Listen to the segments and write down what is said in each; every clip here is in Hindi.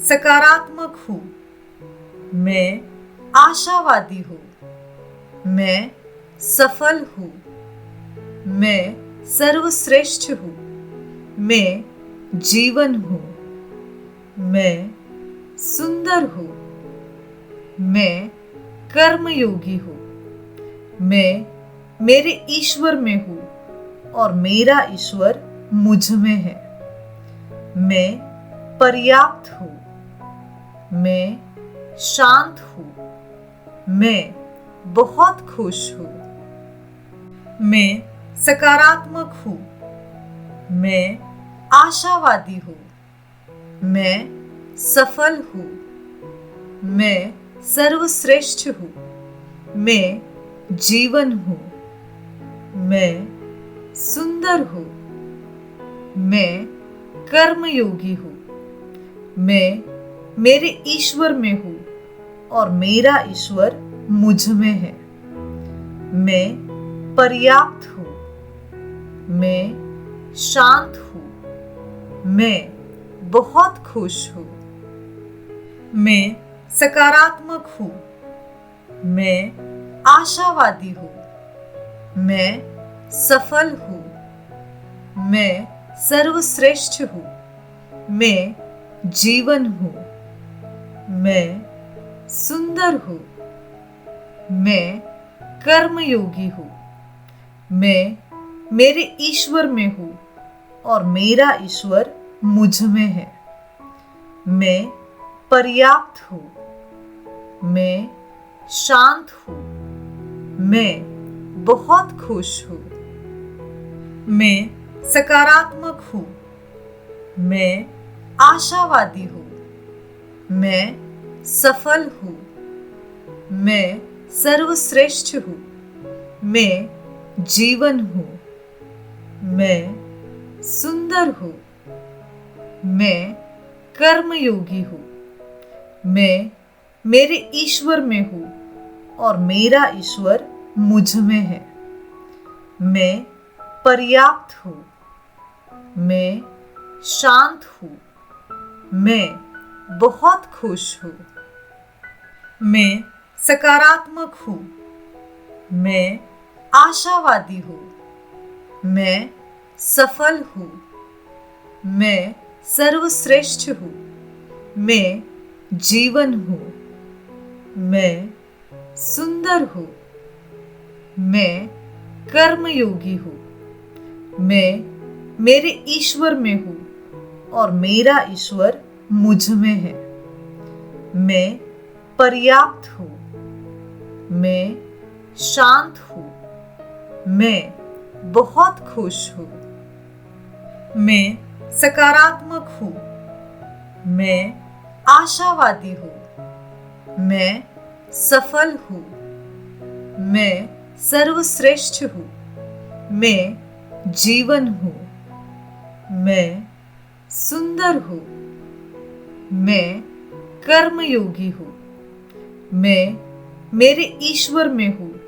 सकारात्मक हूँ। मैं आशावादी हूँ। मैं सफल हूँ। मैं सर्वश्रेष्ठ हूँ। मैं जीवन हूँ। मैं सुंदर हूँ। मैं कर्मयोगी हूँ। मैं मेरे ईश्वर में हूँ और मेरा ईश्वर मुझ में है। मैं पर्याप्त हूँ। मैं शांत हूँ। मैं बहुत खुश हूँ। मैं सकारात्मक हूँ। मैं आशावादी हूँ। मैं सफल हूँ। मैं सर्वश्रेष्ठ हूँ। मैं जीवन हूँ। मैं सुंदर हूँ। मैं कर्मयोगी हूँ। मैं मेरे ईश्वर में हूँ और मेरा ईश्वर मुझ में है। मैं पर्याप्त हूँ। मैं शांत हूँ। मैं बहुत खुश हूँ। मैं सकारात्मक हूँ। मैं आशावादी हूँ। मैं सफल हूँ। मैं सर्वश्रेष्ठ हूँ। मैं जीवन हूँ। मैं सुंदर हूँ। मैं कर्मयोगी हूँ। मैं मेरे ईश्वर में हूँ और मेरा ईश्वर मुझ में है। मैं पर्याप्त हूँ। मैं शांत हूँ। मैं बहुत खुश हूँ। मैं सकारात्मक हूँ। मैं आशावादी हूँ। मैं सफल हूँ। मैं सर्वश्रेष्ठ हूँ। मैं जीवन हूँ। मैं सुंदर हूँ। मैं कर्मयोगी हूँ। मैं मेरे ईश्वर में हूँ और मेरा ईश्वर मुझ में है। मैं पर्याप्त हूँ। मैं शांत हूँ। मैं बहुत खुश हूँ। मैं सकारात्मक हूँ। मैं आशावादी हूँ। मैं सफल हूँ। मैं सर्वश्रेष्ठ हूँ। मैं जीवन हूँ। मैं सुंदर हूँ। मैं कर्मयोगी हूँ। मैं मेरे ईश्वर में हूँ और मेरा ईश्वर मुझ में है। मैं पर्याप्त हूँ। मैं शांत हूँ। मैं बहुत खुश हूँ। मैं सकारात्मक हूँ। मैं आशावादी हूँ। मैं सफल हूँ। मैं सर्वश्रेष्ठ हूँ। मैं जीवन हूँ। मैं सुंदर हूँ। मैं कर्मयोगी हूँ। मैं मेरे ईश्वर में हूँ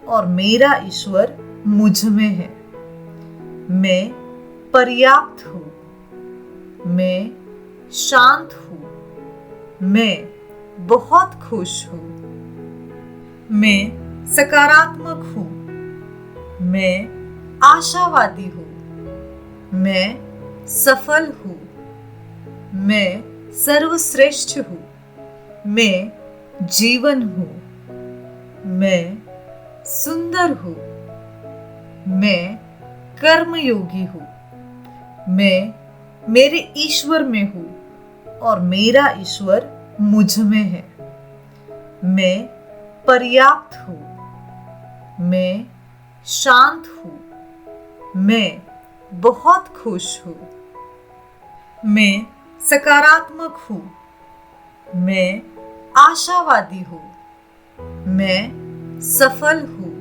और मेरा ईश्वर मुझ में है। मैं पर्याप्त हूँ। मैं शांत हूँ। मैं बहुत खुश हूँ। मैं सकारात्मक हूँ। मैं आशावादी हूँ। मैं सफल हूँ। मैं सर्वश्रेष्ठ हूँ। मैं जीवन हूँ। मैं सुंदर हूँ। मैं कर्मयोगी हूँ। मैं मेरे ईश्वर में हूँ और मेरा ईश्वर मुझ में है। मैं पर्याप्त हूँ। मैं शांत हूँ। मैं बहुत खुश हूँ। मैं सकारात्मक हूँ। मैं आशावादी हूँ। मैं सफल हूँ।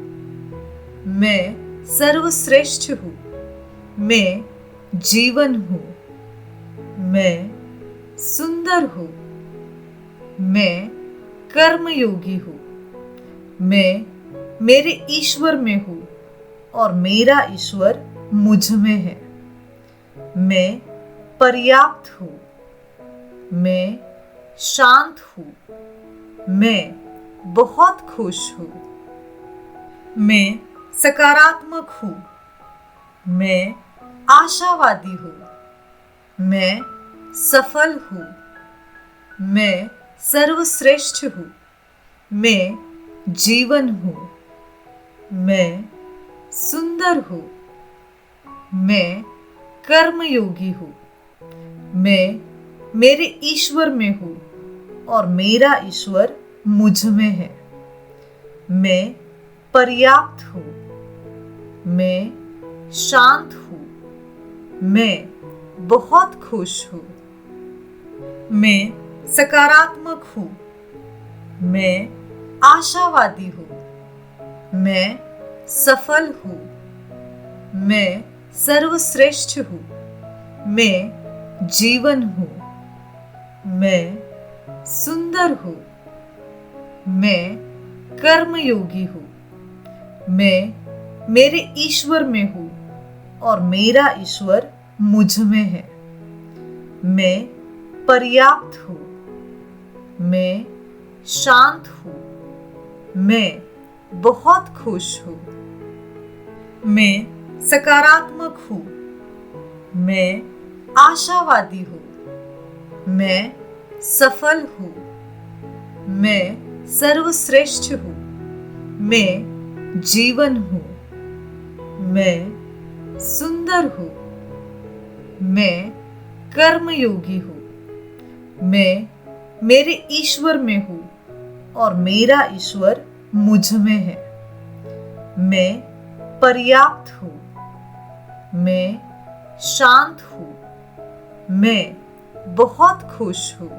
मैं सर्वश्रेष्ठ हूँ। मैं जीवन हूँ। मैं सुंदर हूँ। मैं कर्मयोगी हूँ। मैं मेरे ईश्वर में हूँ और मेरा ईश्वर मुझ में है। मैं पर्याप्त हूँ। मैं शांत हूँ। मैं बहुत खुश हूँ। मैं सकारात्मक हूँ। मैं आशावादी हूँ। मैं सफल हूँ। मैं सर्वश्रेष्ठ हूँ। मैं जीवन हूँ। मैं सुंदर हूँ। मैं कर्मयोगी हूँ। मैं मेरे ईश्वर में हूँ और मेरा ईश्वर मुझ में है। मैं पर्याप्त हूँ। मैं शांत हूँ। मैं बहुत खुश हूँ। मैं सकारात्मक हूँ। मैं आशावादी हूँ। मैं सफल हूँ। मैं सर्वश्रेष्ठ हूँ। मैं जीवन हूँ। मैं सुंदर हूँ। मैं कर्मयोगी हूँ। मैं मेरे ईश्वर में हूँ और मेरा ईश्वर मुझ में है। मैं पर्याप्त हूँ। मैं शांत हूँ। मैं बहुत खुश हूँ। मैं सकारात्मक हूँ। मैं आशावादी हूँ। मैं सफल हूँ। मैं सर्वश्रेष्ठ हूँ। मैं जीवन हूँ। मैं सुंदर हूँ। मैं कर्मयोगी हूँ। मैं मेरे ईश्वर में हूँ और मेरा ईश्वर मुझ में है। मैं पर्याप्त हूँ। मैं शांत हूँ। मैं बहुत खुश हूँ।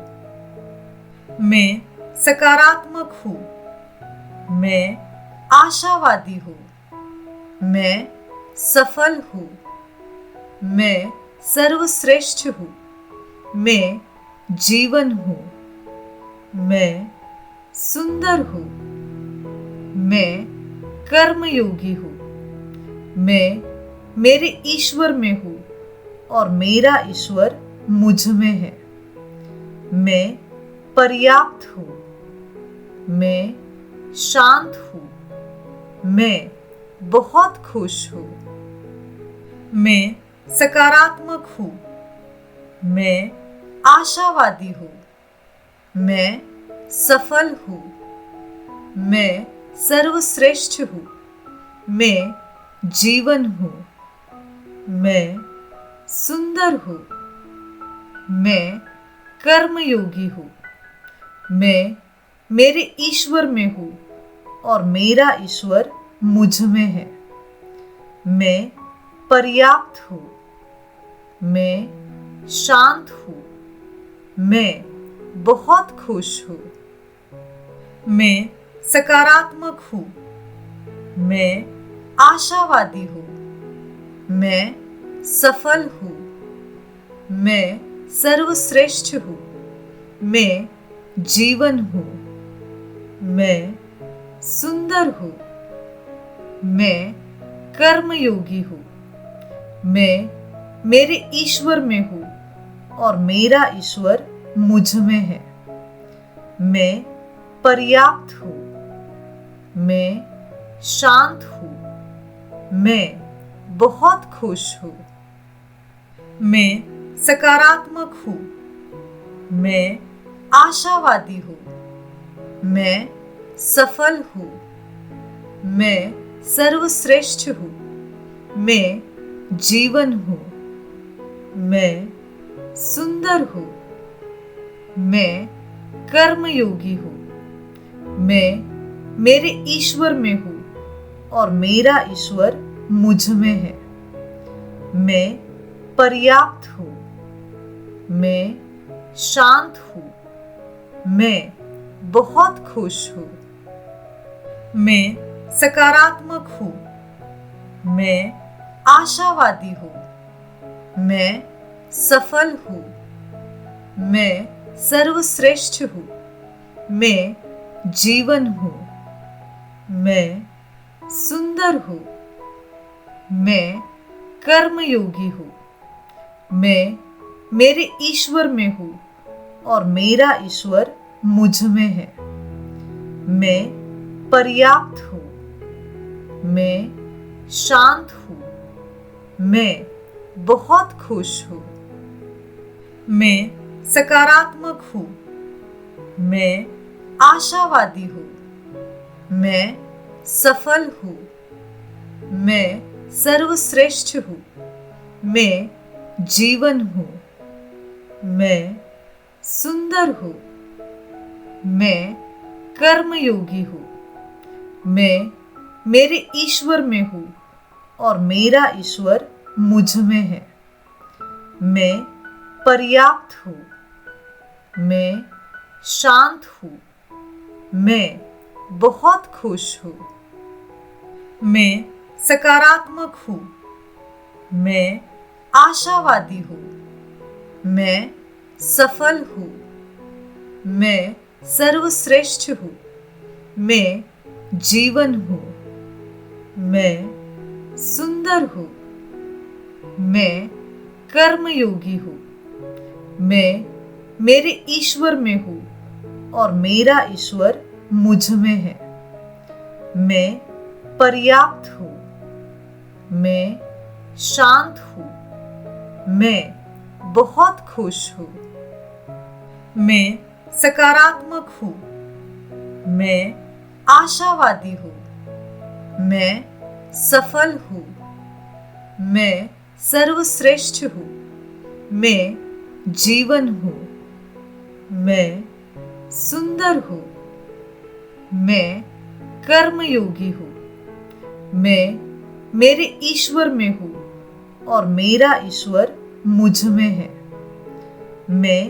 मैं सकारात्मक हूँ। मैं आशावादी हूँ। मैं सफल हूँ। मैं सर्वश्रेष्ठ हूँ। मैं जीवन हूँ। मैं सुंदर हूँ। मैं कर्मयोगी हूँ। मैं मेरे ईश्वर में हूँ और मेरा ईश्वर मुझ में है। मैं पर्याप्त हूँ। मैं शांत हूँ। मैं बहुत खुश हूँ। मैं सकारात्मक हूँ। मैं आशावादी हूँ। मैं सफल हूँ। मैं सर्वश्रेष्ठ हूँ। मैं जीवन हूँ। मैं सुंदर हूँ। मैं कर्मयोगी हूँ। मैं मेरे ईश्वर में हूँ और मेरा ईश्वर मुझ में है। मैं पर्याप्त हूँ। मैं शांत हूँ। मैं बहुत खुश हूँ। मैं सकारात्मक हूँ। मैं आशावादी हूँ। मैं सफल हूँ। मैं सर्वश्रेष्ठ हूँ। मैं जीवन हूँ। मैं सुंदर हूँ। मैं कर्मयोगी हूँ। मैं मेरे ईश्वर में हूँ और मेरा ईश्वर मुझ में है। मैं पर्याप्त हूँ। मैं शांत हूँ। मैं बहुत खुश हूँ। मैं सकारात्मक हूँ। मैं आशावादी हूँ। मैं सफल हूँ। मैं सर्वश्रेष्ठ हूँ। मैं जीवन हूँ। मैं सुंदर हूँ। मैं कर्मयोगी हूँ। मैं मेरे ईश्वर में हूँ और मेरा ईश्वर मुझ में है। मैं पर्याप्त हूँ। मैं शांत हूँ। मैं बहुत खुश हूँ। मैं सकारात्मक हूँ। मैं आशावादी हूँ। मैं सफल हूँ। मैं सर्वश्रेष्ठ हूँ। मैं जीवन हूँ। मैं सुंदर हूँ। मैं कर्मयोगी हूँ। मैं मेरे ईश्वर में हूँ और मेरा ईश्वर मुझ में है। मैं पर्याप्त हूँ। मैं शांत हूँ। मैं बहुत खुश हूँ। मैं सकारात्मक हूँ। मैं आशावादी हूँ। मैं सफल हूँ। मैं सर्वश्रेष्ठ हूँ। मैं जीवन हूँ। मैं सुंदर हूँ। मैं कर्मयोगी हूँ। मैं मेरे ईश्वर में हूँ और मेरा ईश्वर मुझ में है। मैं पर्याप्त हूँ। मैं शांत हूँ। मैं बहुत खुश हूँ। मैं सकारात्मक हूँ। मैं आशावादी हूँ। मैं सफल हूँ। मैं सर्वश्रेष्ठ हूँ। मैं जीवन हूँ। मैं सुंदर हूँ। मैं कर्मयोगी हूँ। मैं मेरे ईश्वर में हूँ और मेरा ईश्वर मुझ में है। मैं पर्याप्त हूँ। मैं शांत हूँ। मैं बहुत खुश हूँ। मैं सकारात्मक हूँ। मैं आशावादी हूँ। मैं सफल हूँ। मैं सर्वश्रेष्ठ हूँ। मैं जीवन हूँ। मैं सुंदर हूँ। मैं कर्मयोगी हूँ। मैं मेरे ईश्वर में हूँ और मेरा ईश्वर मुझ में है। मैं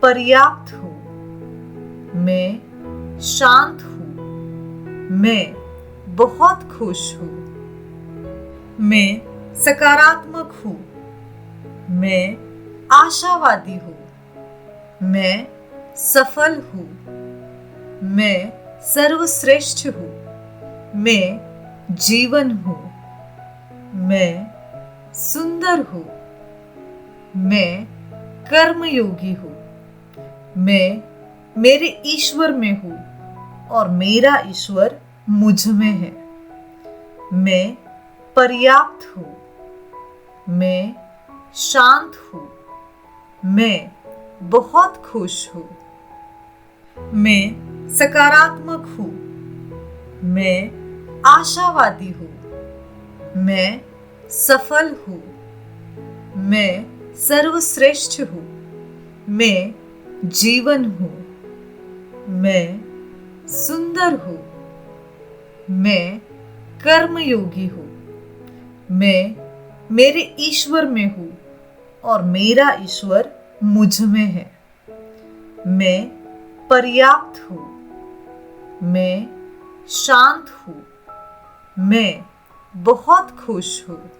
पर्याप्त हूँ। मैं शांत हूँ। मैं बहुत खुश हूँ। मैं सकारात्मक हूँ। मैं आशावादी हूँ। मैं सफल हूँ। मैं सर्वश्रेष्ठ हूँ। मैं जीवन हूँ। मैं सुंदर हूँ। मैं कर्मयोगी हूँ। मैं मेरे ईश्वर में हूँ और मेरा ईश्वर मुझ में है। मैं पर्याप्त हूँ। मैं शांत हूँ। मैं बहुत खुश हूँ। मैं सकारात्मक हूँ। मैं आशावादी हूँ। मैं सफल हूँ। मैं सर्वश्रेष्ठ हूँ। मैं जीवन हूँ। मैं सुंदर हूँ। मैं कर्मयोगी हूँ। मैं मेरे ईश्वर में हूँ और मेरा ईश्वर मुझ में है। मैं पर्याप्त हूँ। मैं शांत हूँ। मैं बहुत खुश हूँ।